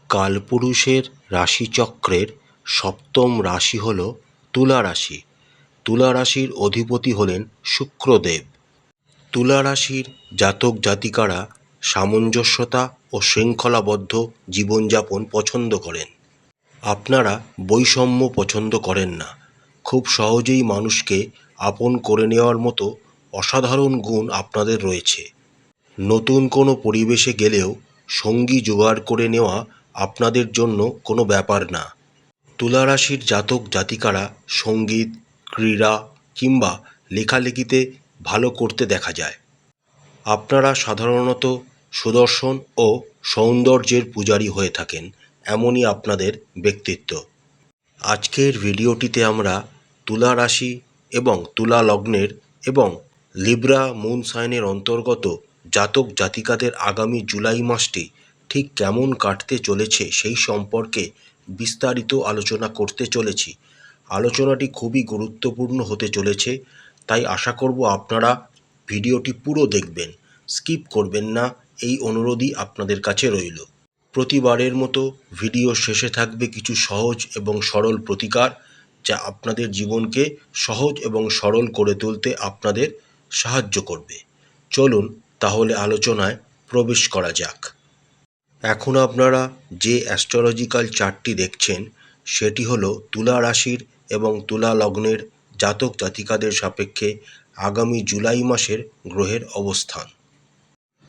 কালপুরুষের রাশিচক্রের সপ্তম রাশি হল তুলা রাশি। তুলা রাশির অধিপতি হলেন শুক্রদেব। তুলা রাশির জাতক জাতিকারা সামঞ্জস্যতা ও শৃঙ্খলাবদ্ধ জীবনযাপন পছন্দ করেন। আপনারা বৈষম্য পছন্দ করেন না। খুব সহজেই মানুষকে আপন করে নেওয়ার মতো অসাধারণ গুণ আপনাদের রয়েছে। নতুন কোনো পরিবেশে গেলেও সঙ্গী জোগাড় করে নেওয়া আপনাদের জন্য কোনো ব্যাপার না। তুলা রাশির জাতক জাতিকারা সঙ্গীত, ক্রীড়া কিংবা লেখালেখিতে ভালো করতে দেখা যায়। আপনারা সাধারণত সুদর্শন ও সৌন্দর্যের পূজারী হয়ে থাকেন, এমনই আপনাদের ব্যক্তিত্ব। আজকের ভিডিওটিতে আমরা তুলা রাশি এবং তুলা লগ্নের এবং লিব্রা মুন সাইনের অন্তর্গত জাতক জাতিকাদের আগামী জুলাই মাসটি ঠিক কেমন কাটতে চলেছে সেই সম্পর্কে বিস্তারিত আলোচনা করতে চলেছি। আলোচনাটি খুবই গুরুত্বপূর্ণ হতে চলেছে, তাই আশা করব আপনারা ভিডিওটি পুরো দেখবেন, স্কিপ করবেন না, এই অনুরোধই আপনাদের কাছে রইল। প্রতিবারের মতো ভিডিও শেষে থাকবে কিছু সহজ এবং সরল প্রতিকার, যা আপনাদের জীবনকে সহজ এবং সরল করে তুলতে আপনাদের সাহায্য করবে। চলুন তাহলে আলোচনায় প্রবেশ করা যাক। এখন আপনারা যে অ্যাস্ট্রোলজিক্যাল চার্টটি দেখছেন সেটি হলো তুলা রাশির এবং তুলা লগ্নের জাতক জাতিকাদের সাপেক্ষে আগামী জুলাই মাসের গ্রহের অবস্থান।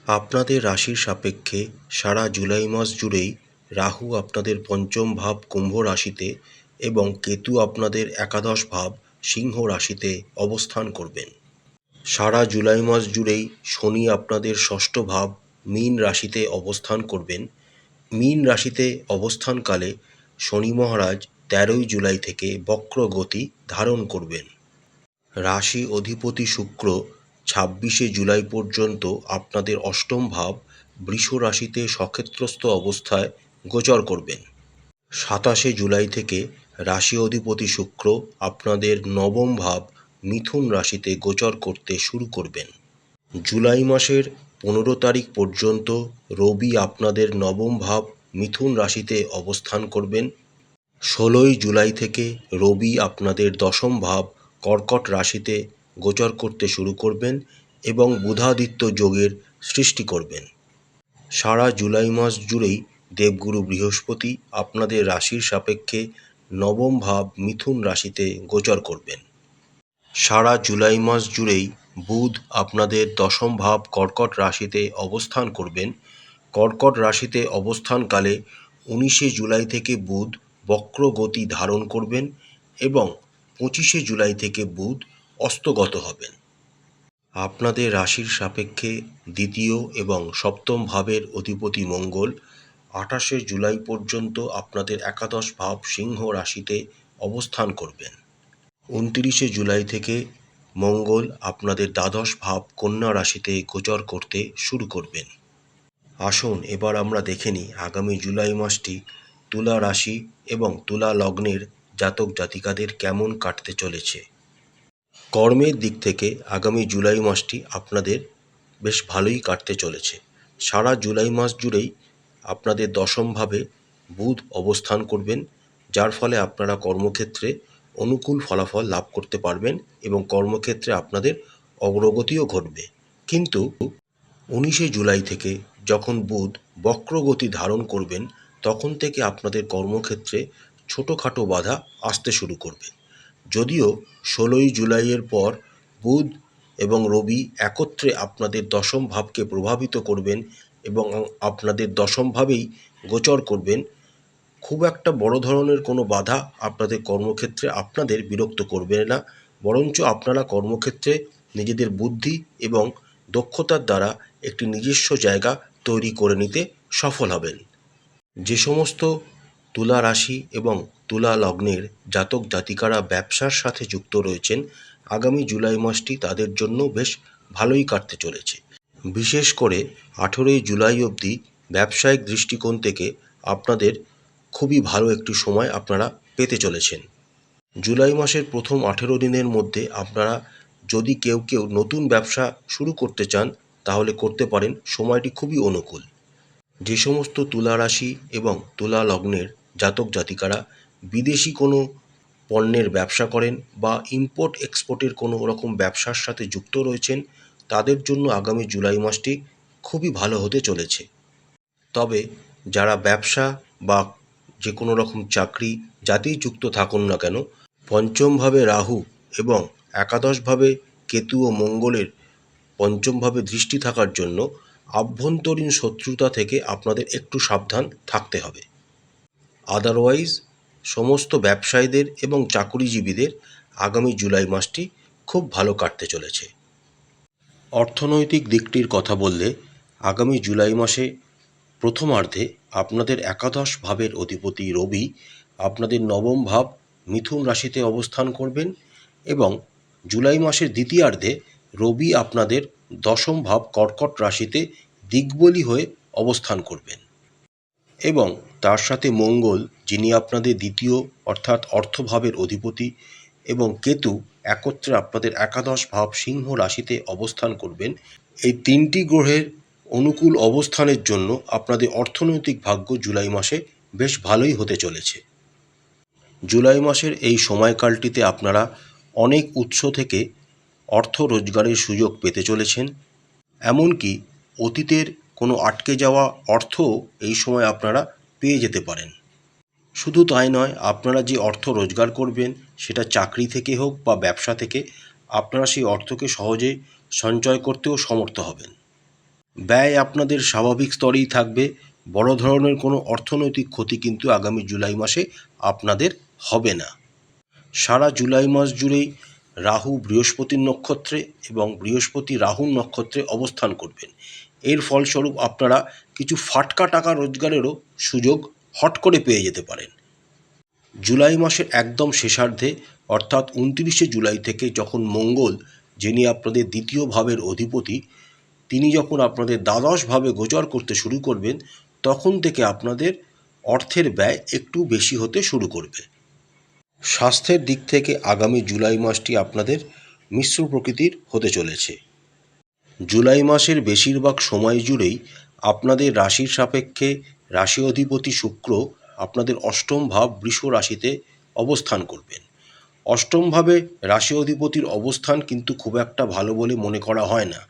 আপনাদের রাশির সাপেক্ষে সারা জুলাই মাস জুড়েই রাহু আপনাদের পঞ্চম ভাব কুম্ভ রাশিতে এবং কেতু আপনাদের একাদশ ভাব সিংহ রাশিতে অবস্থান করবেন। সারা জুলাই মাস জুড়েই শনি আপনাদের ষষ্ঠ ভাব মীন রাশিতে অবস্থান করবেন। মীন রাশিতে অবস্থানকালে শনি মহারাজ 13ই জুলাই থেকে বক্র গতি ধারণ করবেন। রাশি অধিপতি শুক্র 26শে জুলাই পর্যন্ত আপনাদের অষ্টম ভাব বৃষ রাশিতে সক্ষেত্রস্থ অবস্থায় গোচর করবেন। 27শে জুলাই থেকে রাশি অধিপতি শুক্র আপনাদের নবম ভাব মিথুন রাশিতে গোচর করতে শুরু করবেন। জুলাই মাসের 15 তারিখ পর্যন্ত রবি আপনাদের নবম ভাব মিথুন রাশিতে অবস্থান করবেন। 16ই জুলাই থেকে রবি আপনাদের দশম ভাব কর্কট রাশিতে গোচর করতে শুরু করবেন এবং বুধাদিত্য যোগের সৃষ্টি করবেন। সারা জুলাই মাস জুড়েই দেবগুরু বৃহস্পতি আপনাদের রাশির সাপেক্ষে নবম ভাব মিথুন রাশিতে গোচর করবেন। সারা জুলাই মাস জুড়েই বুধ আপনাদের দশম ভাব কর্কট রাশিতে অবস্থান করবেন। কর্কট রাশিতে অবস্থানকালে 19শে জুলাই থেকে বুধ বক্র গতি ধারণ করবেন এবং 25শে জুলাই থেকে বুধ অস্তগত হবেন। আপনাদের রাশির সাপেক্ষে দ্বিতীয় এবং সপ্তম ভাবের অধিপতি মঙ্গল 28শে জুলাই পর্যন্ত আপনাদের একাদশ ভাব সিংহ রাশিতে অবস্থান করবেন। 29শে জুলাই থেকে মঙ্গল আপনাদের দ্বাদশ ভাব কন্যা রাশিতে গোচর করতে শুরু করবেন। আসুন এবার আমরা দেখে নিই আগামী জুলাই মাসটি তুলা রাশি এবং তুলা লগ্নের জাতক জাতিকাদের কেমন কাটতে চলেছে। কর্মের দিক থেকে আগামী জুলাই মাসটি আপনাদের বেশ ভালোই কাটতে চলেছে। সারা জুলাই মাস জুড়েই আপনাদের দশম ভাবে বুধ অবস্থান করবেন, যার ফলে আপনারা কর্মক্ষেত্রে অনুকূল ফলাফল লাভ করতে পারবেন এবং কর্মক্ষেত্রে আপনাদের অগ্রগতিও ঘটবে। কিন্তু 19শে জুলাই থেকে যখন বুধ বক্রগতি ধারণ করবেন তখন থেকে আপনাদের কর্মক্ষেত্রে ছোটোখাটো বাধা আসতে শুরু করবে। যদিও 16ই জুলাইয়ের পর বুধ এবং রবি একত্রে আপনাদের দশম ভাবকে প্রভাবিত করবেন এবং আপনাদের দশম ভাবেই গোচর করবেন, খুব একটা বড় ধরনের কোনো বাধা আপনাদের কর্মক্ষেত্রে আপনাদের বিরক্ত করবে না, বরঞ্চ আপনারা কর্মক্ষেত্রে নিজেদের বুদ্ধি এবং দক্ষতার দ্বারা একটি নিজস্ব জায়গা তৈরি করে নিতে সফল হবেন। যে সমস্ত তুলা রাশি এবং তুলা লগ্নের জাতক জাতিকারা ব্যবসার সাথে যুক্ত রয়েছেন আগামী জুলাই মাসটি তাদের জন্য বেশ ভালোই কাটতে চলেছে। বিশেষ করে 18ই জুলাই অবধি ব্যবসায়িক দৃষ্টিকোণ থেকে আপনাদের খুবই ভালো একটি সময় আপনারা পেতে চলেছেন। জুলাই মাসের প্রথম 18 দিনের মধ্যে আপনারা যদি কেউ নতুন ব্যবসা শুরু করতে চান তাহলে করতে পারেন, সময়টি খুবই অনুকূল। যে সমস্ত তুলা রাশি এবং তুলা লগ্নের জাতক জাতিকারা বিদেশি কোনো পণ্যের ব্যবসা করেন বা ইম্পোর্ট এক্সপোর্টের কোনো রকম ব্যবসার সাথে যুক্ত রয়েছেন, তাদের জন্য আগামী জুলাই মাসটি খুবই ভালো হতে চলেছে। তবে যারা ব্যবসা বা যে কোনো রকম চাকরি যাতেই যুক্ত থাকুন না কেন, পঞ্চমভাবে রাহু এবং একাদশভাবে কেতু ও মঙ্গলের পঞ্চমভাবে দৃষ্টি থাকার জন্য আভ্যন্তরীণ শত্রুতা থেকে আপনাদের একটু সাবধান থাকতে হবে। আদারওয়াইজ সমস্ত ব্যবসায়ীদের এবং চাকুরিজীবীদের আগামী জুলাই মাসটি খুব ভালো কাটতে চলেছে। অর্থনৈতিক দিকটির কথা বললে আগামী জুলাই মাসে প্রথমার্ধে আপনাদের একাদশ ভাবের অধিপতি রবি আপনাদের নবম ভাব মিথুন রাশিতে অবস্থান করবেন এবং জুলাই মাসের দ্বিতীয়ার্ধে রবি আপনাদের দশম ভাব কর্কট রাশিতে দিগ্বলী হয়ে অবস্থান করবেন এবং তার সাথে মঙ্গল, যিনি আপনাদের দ্বিতীয় অর্থাৎ অর্থভাবের অধিপতি, এবং কেতু একত্রে আপনাদের একাদশ ভাব সিংহ রাশিতে অবস্থান করবেন। এই তিনটি গ্রহের অনুকূল অবস্থানের জন্য আপনাদের অর্থনৈতিক ভাগ্য জুলাই মাসে বেশ ভালোই হতে চলেছে। জুলাই মাসের এই সময়কালটিতে আপনারা অনেক উৎস থেকে অর্থ রোজগারের সুযোগ পেতে চলেছেন। এমনকি অতীতের কোনো আটকে যাওয়া অর্থও এই সময় আপনারা পেয়ে যেতে পারেন। শুধু তাই নয়, আপনারা যে অর্থ রোজগার করবেন সেটা চাকরি থেকে হোক বা ব্যবসা থেকে, আপনারা সেই অর্থকে সহজে সঞ্চয় করতেও সমর্থ হবেন। ব্যয় আপনাদের স্বাভাবিক স্তরেই থাকবে। বড় ধরনের কোনো অর্থনৈতিক ক্ষতি কিন্তু আগামী জুলাই মাসে আপনাদের হবে না। সারা জুলাই মাস জুড়েই রাহু বৃহস্পতির নক্ষত্রে এবং বৃহস্পতি রাহুর নক্ষত্রে অবস্থান করবেন। এর ফলস্বরূপ আপনারা কিছু ফাটকা টাকা রোজগারেরও সুযোগ হট করে পেয়ে যেতে পারেন। জুলাই মাসের একদম শেষার্ধে অর্থাৎ 29শে জুলাই থেকে যখন মঙ্গল, যিনি আপনাদের দ্বিতীয় ভাবের অধিপতি, তিনি যখন আপনাদের দ্বাদশ ভাবে গোচর করতে শুরু করবেন, তখন থেকে আপনাদের অর্থের ব্যয় একটু বেশি হতে শুরু করবে। স্বাস্থ্যের দিক থেকে আগামী জুলাই মাসটি আপনাদের মিশ্র প্রকৃতির হতে চলেছে। জুলাই মাসের বেশিরভাগ সময় জুড়েই আপনাদের রাশির সাপেক্ষে রাশি অধিপতি শুক্র আপনাদের অষ্টম ভাব বৃষ রাশিতে অবস্থান করবেন। অষ্টম ভাবে রাশি অধিপতির অবস্থান কিন্তু খুব একটা ভালো বলে মনে করা হয় না,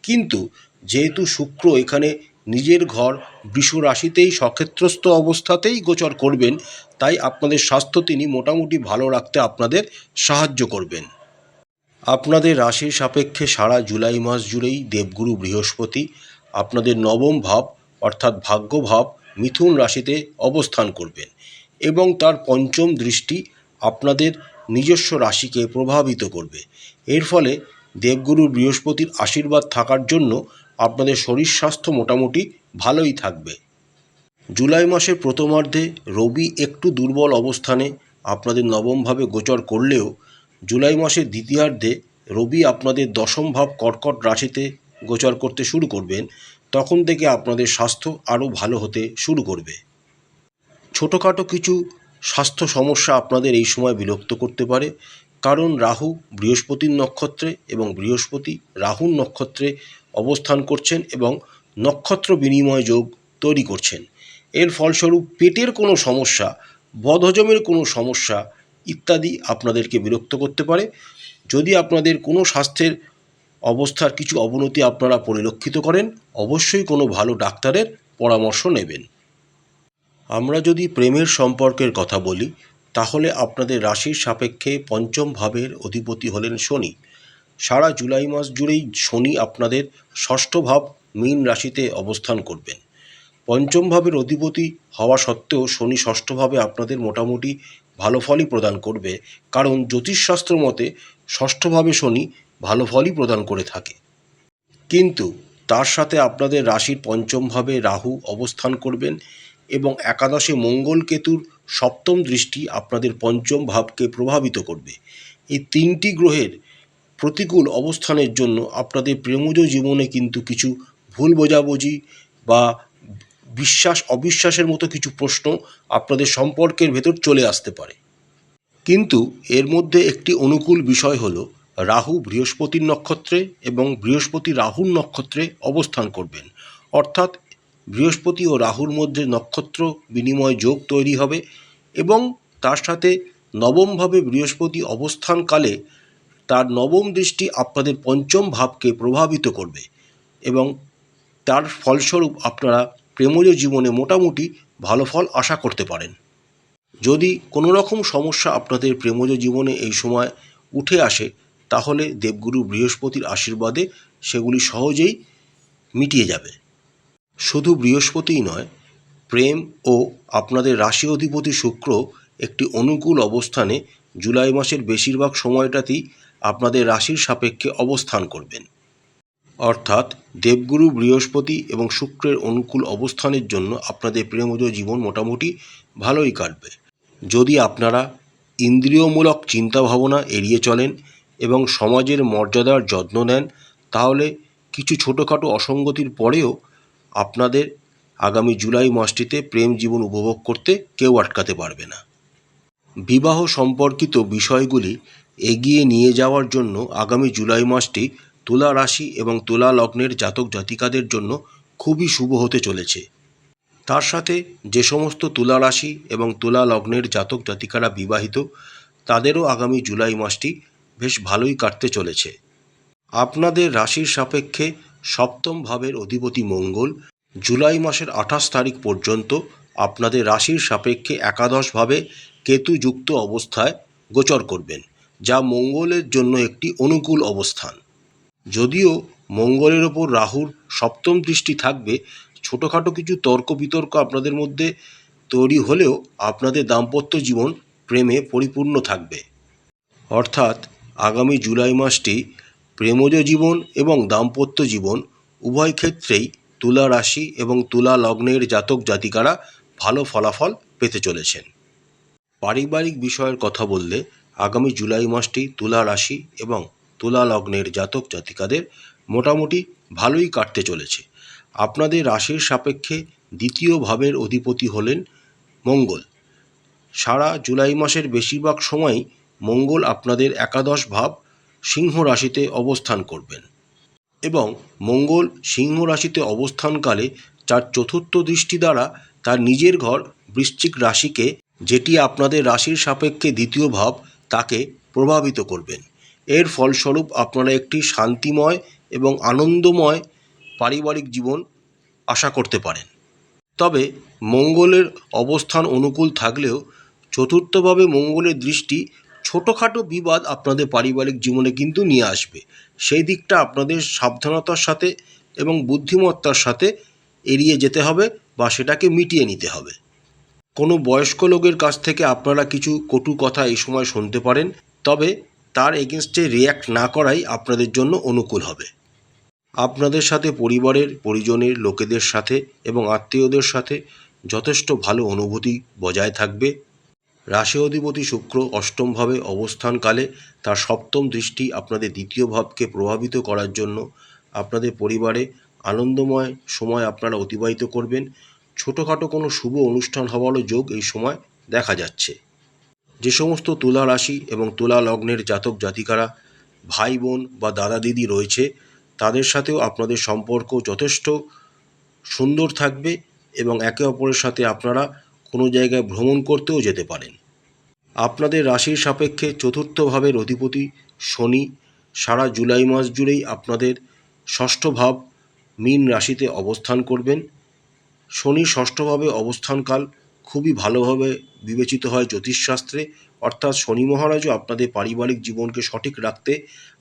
কিন্তু যেহেতু শুক্র এখানে নিজের ঘর বৃষ রাশিতেই সক্ষেত্রস্থ অবস্থাতেই গোচর করবেন, তাই আপনাদের স্বাস্থ্য তিনি মোটামুটি ভালো রাখতে আপনাদের সাহায্য করবেন। আপনাদের রাশির সাপেক্ষে সারা জুলাই মাস জুড়েই দেবগুরু বৃহস্পতি আপনাদের নবম ভাব অর্থাৎ ভাগ্যভাব মিথুন রাশিতে অবস্থান করবেন এবং তার পঞ্চম দৃষ্টি আপনাদের নিজস্ব রাশিকে প্রভাবিত করবে। এর ফলে দেবগুরু বৃহস্পতির আশীর্বাদ থাকার জন্য আপনাদের শরীর স্বাস্থ্য মোটামুটি ভালোই থাকবে। জুলাই মাসের প্রথমার্ধে রবি একটু দুর্বল অবস্থানে আপনাদের নবমভাবে গোচর করলেও জুলাই মাসের দ্বিতীয়ার্ধে রবি আপনাদের দশম ভাব কর্কট রাশিতে গোচর করতে শুরু করবেন। তখন থেকে আপনাদের স্বাস্থ্য আরও ভালো হতে শুরু করবে। ছোটোখাটো কিছু স্বাস্থ্য সমস্যা আপনাদের এই সময় বিরক্ত করতে পারে, কারণ রাহু বৃহস্পতির নক্ষত্রে এবং বৃহস্পতি রাহুর নক্ষত্রে অবস্থান করছেন এবং নক্ষত্র বিনিময় যোগ তৈরি করছেন। এর ফলস্বরূপ পেটের কোনো সমস্যা, বদহজমের কোনো সমস্যা ইত্যাদি আপনাদেরকে বিরক্ত করতে পারে। যদি আপনাদের কোনো স্বাস্থ্যের অবস্থার কিছু অবনতি আপনারা পরিলক্ষিত করেন, অবশ্যই কোনো ভালো ডাক্তারের পরামর্শ নেবেন। আমরা যদি প্রেমের সম্পর্কের কথা বলি, তাহলে আপনাদের রাশির সাপেক্ষে পঞ্চম ভাবের অধিপতি হলেন শনি। সারা জুলাই মাস জুড়েই শনি আপনাদের ষষ্ঠ ভাব মীন রাশিতে অবস্থান করবেন। পঞ্চম ভাবের অধিপতি হওয়া সত্ত্বেও শনি ষষ্ঠভাবে আপনাদের মোটামুটি ভালো ফলই প্রদান করবে, কারণ জ্যোতিষশাস্ত্র মতে ষষ্ঠভাবে শনি ভালো ফলই প্রদান করে থাকে। কিন্তু তার সাথে আপনাদের রাশির পঞ্চম ভাবে রাহু অবস্থান করবেন এবং একাদশে মঙ্গল কেতুর সপ্তম দৃষ্টি আপনাদের পঞ্চম ভাবকে প্রভাবিত করবে। এই তিনটি গ্রহের প্রতিকূল অবস্থানের জন্য আপনাদের প্রেমজ জীবনে কিন্তু কিছু ভুল বোঝাবুঝি বা বিশ্বাস অবিশ্বাসের মতো কিছু প্রশ্ন আপনাদের সম্পর্কের ভেতর চলে আসতে পারে। কিন্তু এর মধ্যে একটি অনুকূল বিষয় হলো রাহু বৃহস্পতির নক্ষত্রে এবং বৃহস্পতি রাহুর নক্ষত্রে অবস্থান করবেন, অর্থাৎ বৃহস্পতি ও রাহুর মধ্যে নক্ষত্র বিনিময় যোগ তৈরি হবে এবং তার সাথে নবমভাবে বৃহস্পতি অবস্থানকালে তার নবম দৃষ্টি আপনাদের পঞ্চম ভাবকে প্রভাবিত করবে এবং তার ফলস্বরূপ আপনারা প্রেমজ জীবনে মোটামুটি ভালো ফল আশা করতে পারেন। যদি কোনো রকম সমস্যা আপনাদের প্রেমজ জীবনে এই সময় উঠে আসে তাহলে দেবগুরু বৃহস্পতির আশীর্বাদে সেগুলি সহজেই মিটিয়ে যাবে। শুধু বৃহস্পতিই নয়, প্রেম ও আপনাদের রাশি অধিপতি শুক্র একটি অনুকূল অবস্থানে জুলাই মাসের বেশিরভাগ সময়টাতেই আপনাদের রাশির সাপেক্ষে অবস্থান করবেন। অর্থাৎ দেবগুরু বৃহস্পতি এবং শুক্রের অনুকূল অবস্থানের জন্য আপনাদের প্রেমজ জীবন মোটামুটি ভালোই কাটবে। যদি আপনারা ইন্দ্রিয়মূলক চিন্তাভাবনা এড়িয়ে চলেন এবং সমাজের মর্যাদার যত্ন নেন তাহলে কিছু ছোটোখাটো অসঙ্গতির পরেও আপনাদের আগামী জুলাই মাসটিতে প্রেম জীবন উপভোগ করতে কেউ আটকাতে পারবে না। বিবাহ সম্পর্কিত বিষয়গুলি এগিয়ে নিয়ে যাওয়ার জন্য আগামী জুলাই মাসটি তুলা রাশি এবং তুলা লগ্নের জাতক জাতিকাদের জন্য খুবই শুভ হতে চলেছে। তার সাথে যে সমস্ত তুলা রাশি এবং তুলা লগ্নের জাতক জাতিকারা বিবাহিত তাদেরও আগামী জুলাই মাসটি বেশ ভালোই কাটতে চলেছে। আপনাদের রাশির সাপেক্ষে সপ্তম ভাবের অধিপতি মঙ্গল জুলাই মাসের 28 তারিখ পর্যন্ত আপনাদের রাশির সাপেক্ষে একাদশভাবে কেতুযুক্ত অবস্থায় গোচর করবেন, যা মঙ্গলের জন্য একটি অনুকূল অবস্থান। যদিও মঙ্গলের ওপর রাহুর সপ্তম দৃষ্টি থাকবে, ছোটোখাটো কিছু তর্ক বিতর্ক আপনাদের মধ্যে তৈরি হলেও আপনাদের দাম্পত্য জীবন প্রেমে পরিপূর্ণ থাকবে। অর্থাৎ আগামী জুলাই মাসটি প্রেমজ জীবন এবং দাম্পত্য জীবন উভয় ক্ষেত্রেই তুলা রাশি এবং তুলা লগ্নের জাতক জাতিকারা ভালো ফলাফল পেতে চলেছেন। পারিবারিক বিষয়ের কথা বললে আগামী জুলাই মাসটি তুলা রাশি এবং তুলা লগ্নের জাতক জাতিকাদের মোটামুটি ভালোই কাটতে চলেছে। আপনাদের রাশির সাপেক্ষে দ্বিতীয় ভাবের অধিপতি হলেন মঙ্গল। সারা জুলাই মাসের বেশিরভাগ সময়ই মঙ্গল আপনাদের একাদশ ভাব সিংহ রাশিতে অবস্থান করবেন এবং মঙ্গল সিংহ রাশিতে অবস্থানকালে তার চতুর্থ দৃষ্টি দ্বারা তার নিজের ঘর বৃশ্চিক রাশিকে, যেটি আপনাদের রাশির সাপেক্ষে দ্বিতীয় ভাব, তাকে প্রভাবিত করবেন। এর ফলস্বরূপ আপনারা একটি শান্তিময় এবং আনন্দময় পারিবারিক জীবন আশা করতে পারেন। তবে মঙ্গলের অবস্থান অনুকূল থাকলেও চতুর্থভাবে মঙ্গলের দৃষ্টি ছোটোখাটো বিবাদ আপনাদের পারিবারিক জীবনে কিন্তু নিয়ে আসবে। সেই দিকটা আপনাদের সাবধানতার সাথে এবং বুদ্ধিমত্তার সাথে এড়িয়ে যেতে হবে বা সেটাকে মিটিয়ে নিতে হবে। কোনো বয়স্ক লোকের কাছ থেকে আপনারা কিছু কটু কথা এই সময় শুনতে পারেন, তবে তার এগেনস্টে রিয়্যাক্ট না করাই আপনাদের জন্য অনুকূল হবে। আপনাদের সাথে পরিবারের পরিজনের লোকেদের সাথে এবং আত্মীয়দের সাথে যথেষ্ট ভালো অনুভূতি বজায় থাকবে। রাশি অধিপতি শুক্র অষ্টমভাবে অবস্থানকালে তার সপ্তম দৃষ্টি আপনাদের দ্বিতীয় ভাবকে প্রভাবিত করার জন্য আপনাদের পরিবারে আনন্দময় সময় আপনারা অতিবাহিত করবেন। ছোটোখাটো কোনো শুভ অনুষ্ঠান হওয়ারও যোগ এই সময় দেখা যাচ্ছে। যে সমস্ত তুলা রাশি এবং তুলা লগ্নের জাতক জাতিকারা ভাই বোন বা দাদা দিদি রয়েছে তাদের সাথেও আপনাদের সম্পর্ক যথেষ্ট সুন্দর থাকবে এবং একে অপরের সাথে আপনারা কোনো জায়গায় ভ্রমণ করতেও যেতে পারেন। আপনাদের রাশির সাপেক্ষে চতুর্থ ভাবের অধিপতি শনি সারা জুলাই মাস জুড়েই আপনাদের ষষ্ঠ ভাব মীন রাশিতে অবস্থান করবেন। শনি ষষ্ঠভাবে অবস্থানকাল খুবই ভালোভাবে বিবেচিত হয় জ্যোতিষশাস্ত্রে, অর্থাৎ শনি মহারাজও আপনাদের পারিবারিক জীবনকে সঠিক রাখতে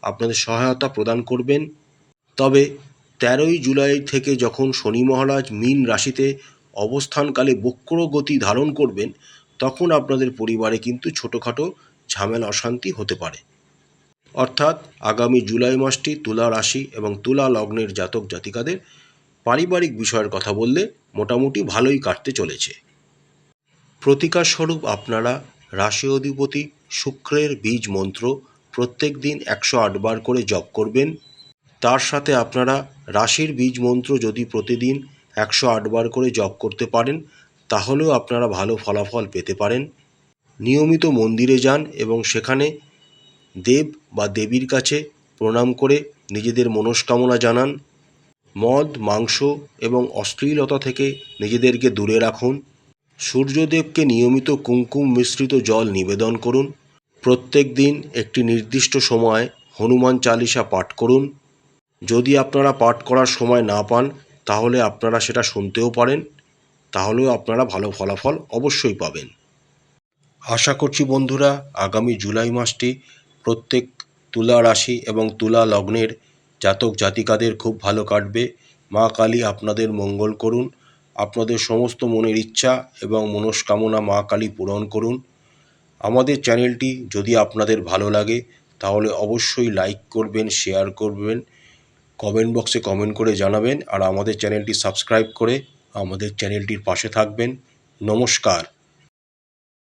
আপনাদের সহায়তা প্রদান করবেন। তবে 13ই জুলাই থেকে যখন শনি মহারাজ মীন রাশিতে অবস্থানকালে বক্র গতি ধারণ করবেন তখন আপনাদের পরিবারে কিন্তু ছোটোখাটো ঝামেলা অশান্তি হতে পারে। অর্থাৎ আগামী জুলাই মাসটি তুলা রাশি এবং তুলা লগ্নের জাতক জাতিকাদের পারিবারিক বিষয়ের কথা বললে মোটামুটি ভালোই কাটতে চলেছে। প্রতিকার স্বরূপ আপনারা রাশি অধিপতি শুক্রের বীজ মন্ত্র প্রত্যেক দিন 108 বার করে জপ করবেন। তার সাথে আপনারা রাশির বীজ মন্ত্র যদি প্রতিদিন 108 বার করে জপ করতে পারেন তাহলেও আপনারা ভালো ফলাফল পেতে পারেন। নিয়মিত মন্দিরে যান এবং সেখানে দেব বা দেবীর কাছে প্রণাম করে নিজেদের মনস্কামনা জানান। মদ, মাংস এবং অশ্লীলতা থেকে নিজেদেরকে দূরে রাখুন। সূর্যদেবকে নিয়মিত কুমকুম মিশ্রিত জল নিবেদন করুন। প্রত্যেক দিন একটি নির্দিষ্ট সময় হনুমান চালিসা পাঠ করুন। যদি আপনারা পাঠ করার সময় না পান তাহলে আপনারা সেটা শুনতেও পারেন, তাহলেও আপনারা ভালো ফলাফল অবশ্যই পাবেন। আশা করছি বন্ধুরা আগামী জুলাই মাসটি প্রত্যেক তুলা রাশি এবং তুলা লগ্নের জাতক জাতিকাদের খুব ভালো কাটবে। মা কালী আপনাদের মঙ্গল করুন, আপনাদের সমস্ত মনের ইচ্ছা এবং মনস্কামনা মা কালী পূরণ করুন। আমাদের চ্যানেলটি যদি আপনাদের ভালো লাগে তাহলে অবশ্যই লাইক করবেন, শেয়ার করবেন, কমেন্ট বক্সে কমেন্ট করে জানাবেন আর আমাদের চ্যানেলটি সাবস্ক্রাইব করে আমাদের চ্যানেলটির পাশে থাকবেন। নমস্কার।